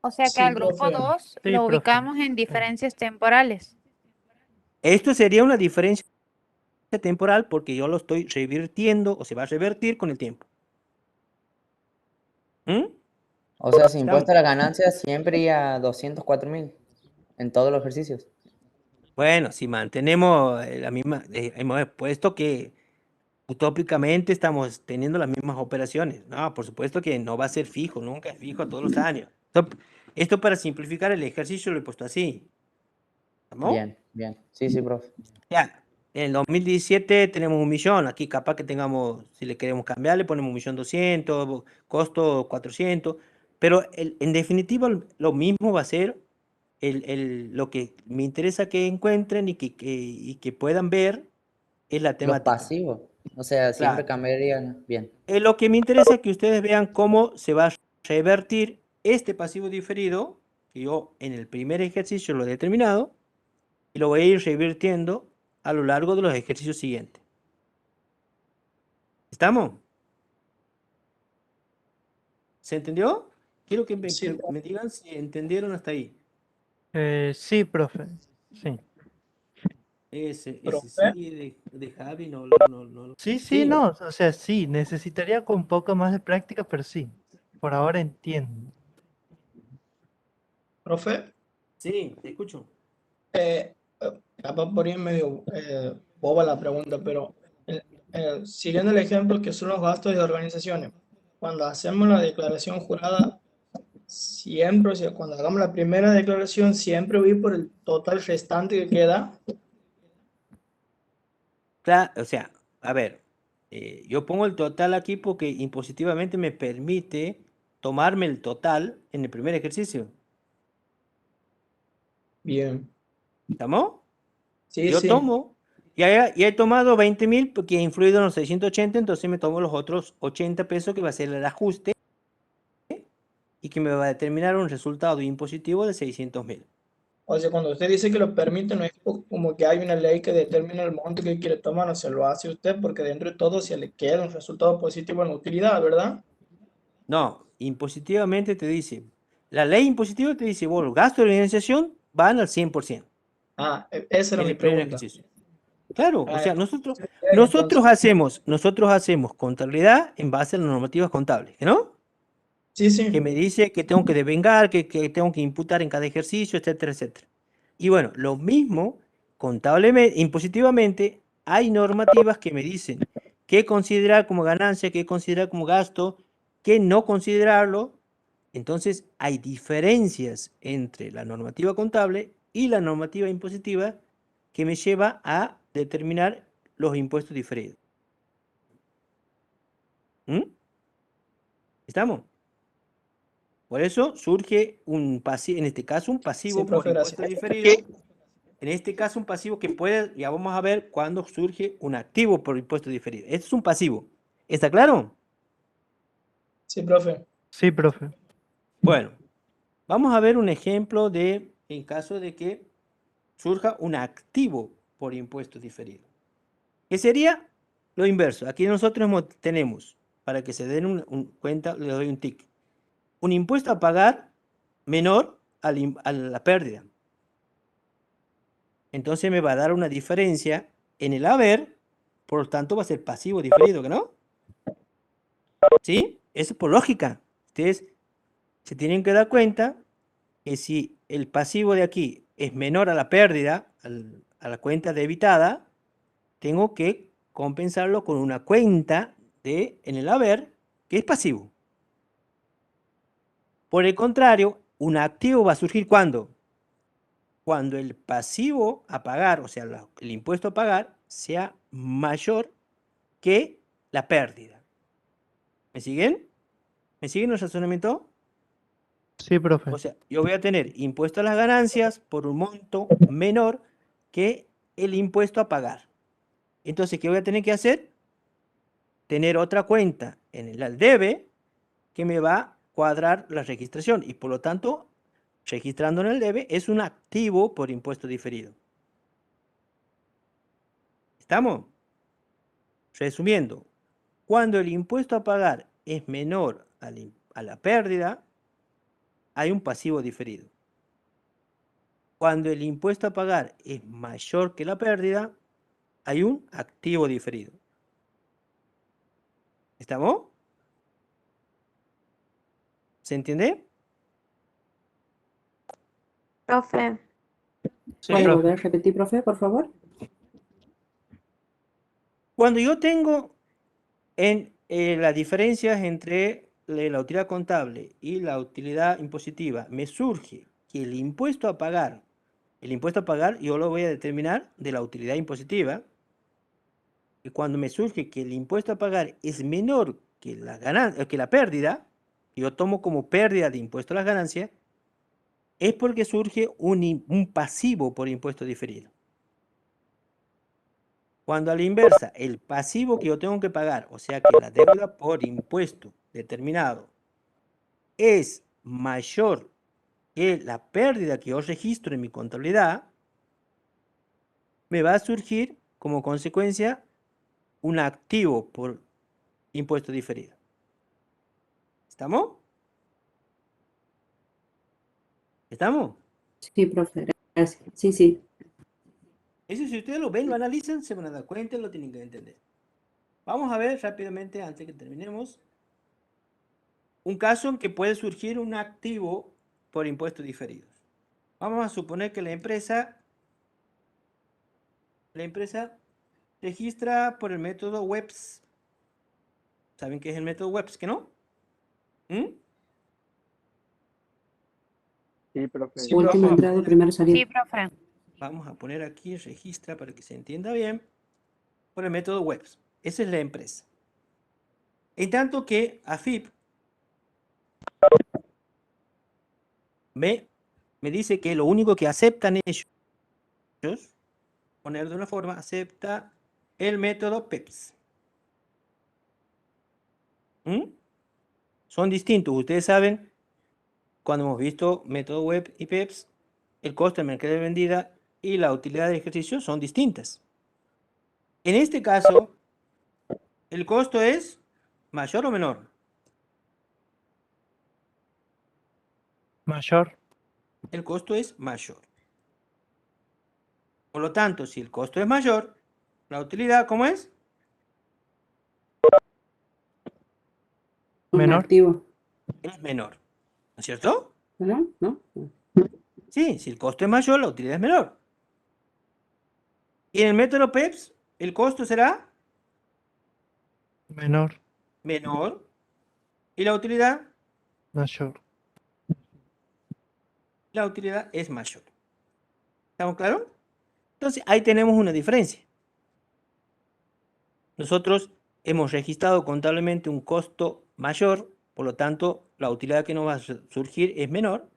O sea que Sí, al grupo profe. 2 Sí, lo profe. ubicamos en diferencias temporales. Esto sería una diferencia temporal porque yo lo estoy revirtiendo o se va a revertir con el tiempo. ¿Mm? O sea, si impuesto a la ganancia siempre iba a 204.000 en todos los ejercicios. Bueno, si mantenemos la misma, hemos expuesto que utópicamente estamos teniendo las mismas operaciones. No, por supuesto que no va a ser fijo, nunca es fijo todos los años. Esto para simplificar el ejercicio lo he puesto así. ¿Estamos? Bien, bien. Sí, sí, profe. Ya, en el 2017 tenemos 1.000.000, aquí capaz que tengamos, si le queremos cambiar, le ponemos 1.200.000, costo 400, pero en definitiva lo mismo va a ser lo que me interesa que encuentren y que puedan ver es la Los temática. pasivos. O sea, siempre Claro. cambiarían. Bien. Lo que me interesa es que ustedes vean cómo se va a revertir este pasivo diferido, que yo en el primer ejercicio lo he determinado, y lo voy a ir revirtiendo a lo largo de los ejercicios siguientes. ¿Estamos? ¿Se entendió? Quiero que Sí, me digan si entendieron hasta ahí. Sí, profe. Sí. Ese Profe. sí de Javi no. Sí, Sí. no. O sea, sí. Necesitaría con un poco más de práctica, pero sí. Por ahora entiendo. Profe, Sí, te escucho. capaz por ahí es medio boba la pregunta, pero siguiendo el ejemplo que son los gastos de organizaciones, cuando hacemos la declaración jurada, siempre, o sea, cuando hagamos la primera declaración, siempre voy por el total restante que queda. Claro, o sea, a ver, yo pongo el total aquí porque impositivamente me permite tomarme el total en el primer ejercicio. Bien. ¿Estamos? Sí, Yo sí. tomo, ya he tomado 20.000 porque he influido en los 680, entonces me tomo los otros 80 pesos que va a ser el ajuste y que me va a determinar un resultado impositivo de 600.000. O sea, cuando usted dice que lo permite, no es como que hay una ley que determina el monto que quiere tomar, o sea, lo hace usted porque dentro de todo se le queda un resultado positivo en la utilidad, ¿verdad? No, impositivamente te dice, la ley impositiva te dice, bueno, los gastos de organización van al 100%. Ah, esa era En mi el primer pregunta. ejercicio. Claro, o Ah, sea, entonces, nosotros hacemos contabilidad en base a las normativas contables, ¿no? sí, sí. Que me dice que tengo que devengar, que tengo que imputar en cada ejercicio, etcétera, etcétera. Y bueno, lo mismo, contablemente, impositivamente, hay normativas que me dicen qué considerar como ganancia, qué considerar como gasto, qué no considerarlo. Entonces, hay diferencias entre la normativa contable y la normativa impositiva que me lleva a determinar los impuestos diferidos. ¿Mm? ¿Estamos? Por eso surge un pasivo, en este caso un pasivo Sí, por profe, impuesto gracias. diferido, En este caso, un pasivo que puede, ya vamos a ver cuándo surge un activo por impuesto diferido. Este es un pasivo. ¿Está claro? Sí, profe. Sí, profe. Bueno, vamos a ver un ejemplo de, en caso de que surja un activo por impuesto diferido. ¿Qué sería? Lo inverso. Aquí nosotros tenemos, para que se den cuenta, le doy un tic. Un impuesto a pagar menor a la pérdida. Entonces me va a dar una diferencia en el haber, por lo tanto va a ser pasivo diferido, ¿no? ¿Sí? Eso es por lógica. Ustedes se tienen que dar cuenta que si el pasivo de aquí es menor a la pérdida, a la cuenta debitada, tengo que compensarlo con una cuenta en el haber que es pasivo. Por el contrario, un activo va a surgir ¿cuándo? Cuando el pasivo a pagar, o sea, el impuesto a pagar, sea mayor que la pérdida. ¿Me siguen? ¿Me siguen el razonamiento? Sí, profe. O sea, yo voy a tener impuesto a las ganancias por un monto menor que el impuesto a pagar. Entonces, ¿qué voy a tener que hacer? Tener otra cuenta en el debe que me va a cuadrar la registración y por lo tanto, registrando en el debe es un activo por impuesto diferido. ¿Estamos? Resumiendo, cuando el impuesto a pagar es menor a la pérdida, hay un pasivo diferido. Cuando el impuesto a pagar es mayor que la pérdida, hay un activo diferido. ¿Estamos? ¿Se entiende? Profe, Sí, ¿Puede profe. volver a repetir, profe, por favor? Cuando yo tengo las diferencias entre la utilidad contable y la utilidad impositiva, me surge que el impuesto a pagar yo lo voy a determinar de la utilidad impositiva, y cuando me surge que el impuesto a pagar es menor que la pérdida, yo tomo como pérdida de impuesto a las ganancias, es porque surge un pasivo por impuesto diferido. Cuando a la inversa, el pasivo que yo tengo que pagar, o sea que la deuda por impuesto determinado, es mayor que la pérdida que yo registro en mi contabilidad, me va a surgir como consecuencia un activo por impuesto diferido. ¿Estamos? ¿Estamos? Sí, profe, gracias. Sí, sí. Eso si ustedes lo ven, lo analizan, se van a dar cuenta, lo tienen que entender. Vamos a ver rápidamente, antes que terminemos, un caso en que puede surgir un activo por impuestos diferidos. Vamos a suponer que la empresa registra por el método WEPS. ¿Saben qué es el método WEPS, que no? Sí, profe. Sí, Último profe. entrado, primero salido. Sí, profe. Vamos a poner aquí registra para que se entienda bien por el método WEPS. Esa es la empresa. En tanto que AFIP me dice que lo único que aceptan ellos, poner de una forma, acepta el método PEPS. Son distintos. Ustedes saben, cuando hemos visto método web y PEPS, el costo de mercadería vendida y la utilidad de ejercicio son distintas. En este caso, ¿el costo es mayor o menor? Mayor. El costo es mayor. Por lo tanto, si el costo es mayor, la utilidad, ¿cómo es? Un Menor. activo. Es menor. ¿No es cierto? ¿No? ¿No? Sí, si el costo es mayor, la utilidad es menor. Y en el método PEPS, el costo será Menor. menor. ¿Y la utilidad? Mayor. La utilidad es mayor. ¿Estamos claros? Entonces, ahí tenemos una diferencia. Nosotros hemos registrado contablemente un costo mayor, por lo tanto, la utilidad que nos va a surgir es menor.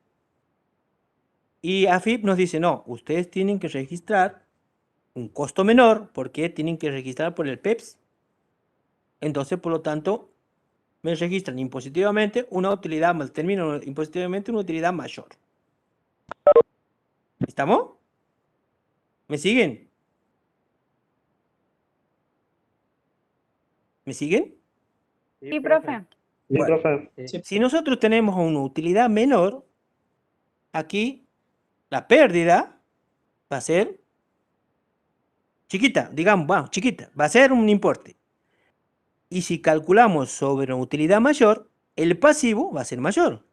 Y AFIP nos dice, no, ustedes tienen que registrar un costo menor porque tienen que registrar por el PEPS. Entonces, por lo tanto, me registran impositivamente una utilidad, termino impositivamente una utilidad mayor. ¿Estamos? ¿Me siguen? ¿Me siguen? Sí, profe. Bueno, Sí, si nosotros tenemos una utilidad menor, aquí la pérdida va a ser chiquita, digamos, bueno, chiquita, va a ser un importe. Y si calculamos sobre una utilidad mayor, el pasivo va a ser mayor.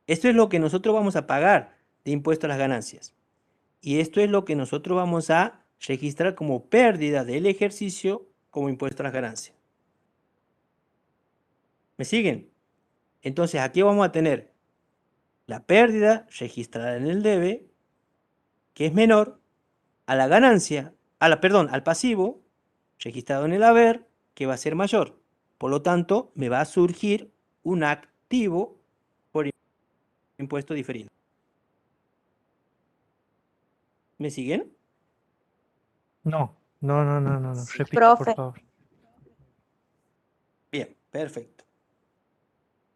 Esto es lo que nosotros vamos a pagar de impuesto a las ganancias. Y esto es lo que nosotros vamos a registrar como pérdida del ejercicio como impuesto a las ganancias. ¿Me siguen? Entonces aquí vamos a tener la pérdida registrada en el debe, que es menor, a la ganancia, al pasivo registrado en el haber, que va a ser mayor. Por lo tanto, me va a surgir un activo por impuesto diferido. ¿Me siguen? No. Sí, Repita, por profe. favor. Bien, perfecto.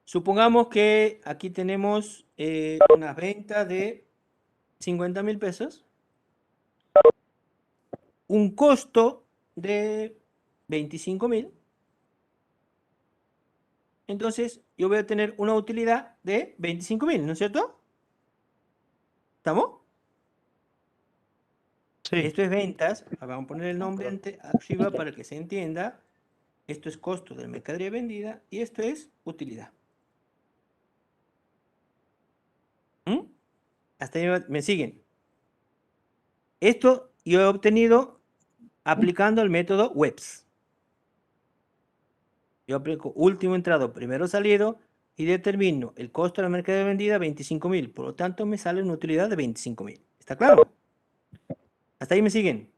Supongamos que aquí tenemos una venta de 50.000 pesos, un costo de 25.000. Entonces, yo voy a tener una utilidad de 25.000, ¿no es cierto? ¿Estamos? Sí. Esto es ventas. Vamos a poner el nombre arriba para que se entienda. Esto es costo de mercadería vendida y esto es utilidad. ¿Mm? Hasta ahí me siguen. Esto yo he obtenido aplicando el método WEBS. Yo aplico último entrado, primero salido y determino el costo de la mercadería vendida 25.000. Por lo tanto, me sale una utilidad de 25.000. ¿Está claro? ¿Hasta ahí me siguen?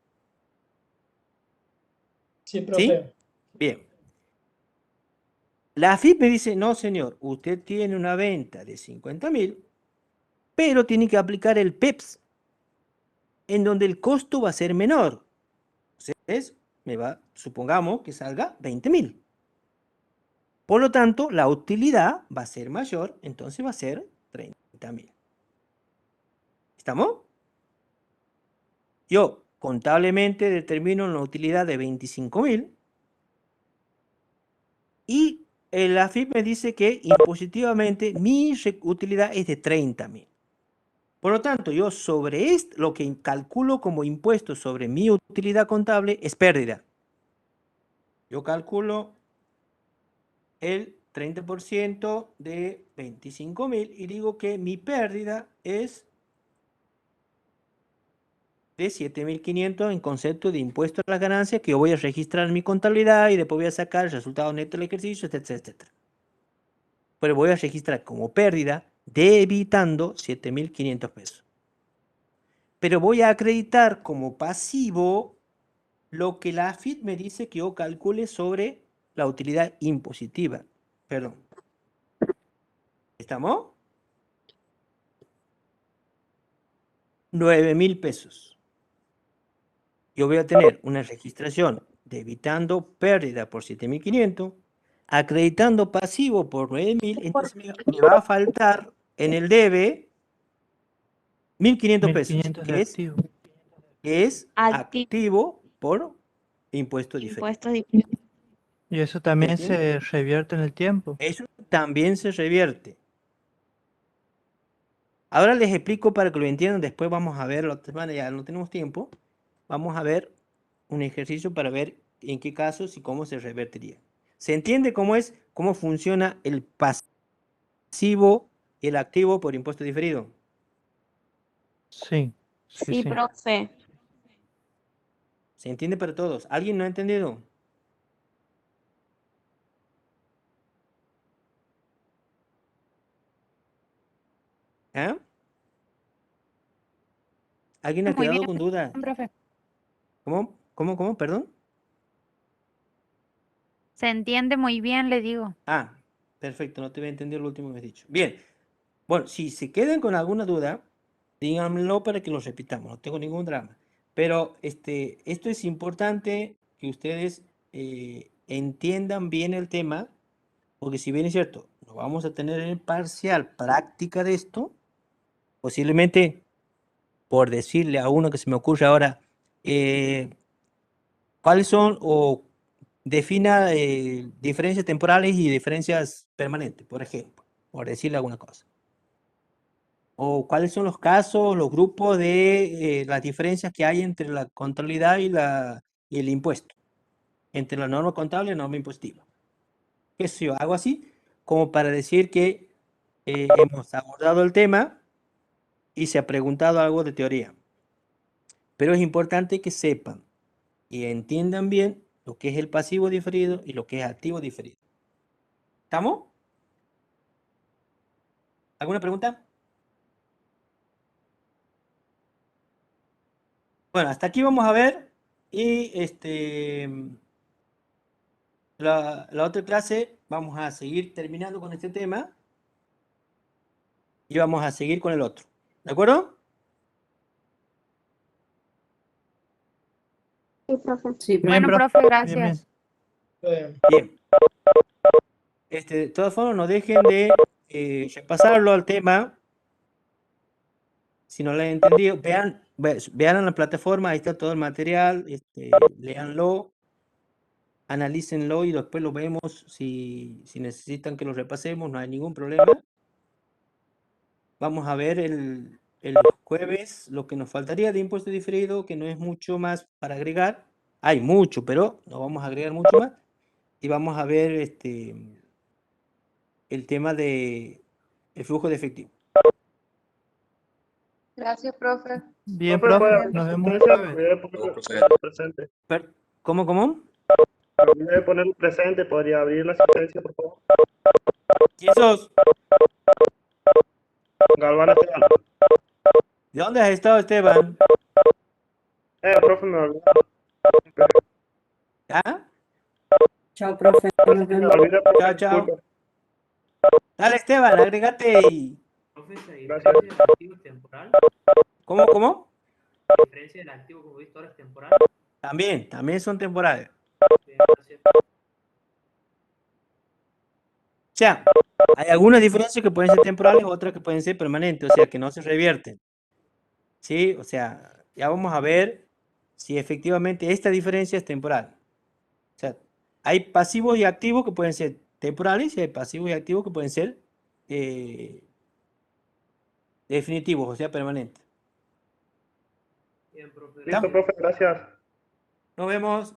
sí, ¿Sí? profe. Bien. La AFIP me dice, no, señor, usted tiene una venta de 50.000, pero tiene que aplicar el PEPS, en donde el costo va a ser menor. Entonces, supongamos que salga 20.000. Por lo tanto, la utilidad va a ser mayor, entonces va a ser 30.000. ¿Estamos? Yo contablemente determino una utilidad de 25.000 y la AFIP me dice que impositivamente mi utilidad es de 30.000. Por lo tanto, yo sobre lo que calculo como impuesto sobre mi utilidad contable es pérdida. Yo calculo el 30% de 25.000 y digo que mi pérdida es de 7.500 en concepto de impuesto a las ganancias que yo voy a registrar en mi contabilidad y después voy a sacar el resultado neto del ejercicio, etcétera, etcétera. Pero voy a registrar como pérdida debitando 7.500 pesos. Pero voy a acreditar como pasivo lo que la AFIP me dice que yo calcule sobre la utilidad impositiva. Perdón. ¿Estamos? 9.000 pesos. Yo voy a tener una registración debitando pérdida por 7.500, acreditando pasivo por 9.000, entonces me va a faltar en el debe 1.500 pesos, 1.500 de activo. que es Activo. activo por impuesto diferido. Impuestos diferidos. Y eso también ¿Entienden? se revierte en el tiempo. Eso también se revierte. Ahora les explico para que lo entiendan, después vamos a ver, la otra semana ya no tenemos tiempo, vamos a ver un ejercicio para ver en qué casos y cómo se revertiría. ¿Se entiende cómo funciona el pasivo y el activo por impuesto diferido? Sí. Sí, profe. ¿Se entiende para todos? ¿Alguien no ha entendido? ¿Ah? ¿Alguien ha Muy quedado bien, con duda? profe. ¿Cómo? Perdón. Se entiende muy bien, le digo. Ah, perfecto, no te había entendido lo último que has dicho. Bien, Bueno, si se quedan con alguna duda, díganmelo para que lo repitamos, no tengo ningún drama. Pero esto es importante que ustedes entiendan bien el tema, porque si bien es cierto, no vamos a tener en parcial práctica de esto, posiblemente, por decirle a uno que se me ocurre ahora, ¿cuáles son o defina diferencias temporales y diferencias permanentes, por ejemplo, por decirle alguna cosa? ¿O cuáles son los casos, los grupos de las diferencias que hay entre la contabilidad y el impuesto? Entre la norma contable y la norma impositiva. ¿Qué sé yo? Hago así como para decir que hemos abordado el tema y se ha preguntado algo de teoría. Pero es importante que sepan y entiendan bien lo que es el pasivo diferido y lo que es activo diferido. ¿Estamos? ¿Alguna pregunta? Bueno, hasta aquí vamos a ver y la otra clase vamos a seguir terminando con este tema y vamos a seguir con el otro. ¿De acuerdo? Sí, profe. Sí, profe. Bien, Bueno, profe. profe, Bien, bien. gracias. Bien. De todas formas, no dejen de repasarlo al tema. Si no lo han entendido, vean en la plataforma, ahí está todo el material, léanlo, analícenlo y después lo vemos si necesitan que lo repasemos, no hay ningún problema. Vamos a ver el jueves lo que nos faltaría de impuesto diferido, que no es mucho más para agregar. Hay mucho, pero no vamos a agregar mucho más. Y vamos a ver el tema de el flujo de efectivo. Gracias, profe. Bien, Profe, profe. ¿puede Nos abrir vemos el asistencia? Me jueves. olvidé de poner presente. ¿Cómo? Me olvidé de poner presente. ¿Podría abrir la asistencia, por favor? ¿Quién sos? Galván Esteban. ¿De dónde has estado, Esteban? Profe, me olvidé. ¿Ah? Chao, profe. Nos Me vemos. olvidé, profe. Chao, chao. Disculpe. Dale, Esteban, agregate y... Gracias. ¿Cómo? ¿La diferencia del activo como visto ahora es temporal? También son temporales. O sea, hay algunas diferencias que pueden ser temporales, otras que pueden ser permanentes, o sea, que no se revierten. ¿Sí? O sea, ya vamos a ver si efectivamente esta diferencia es temporal. O sea, hay pasivos y activos que pueden ser temporales y hay pasivos y activos que pueden ser definitivos, o sea, permanentes. Listo, profe. Gracias. Nos vemos.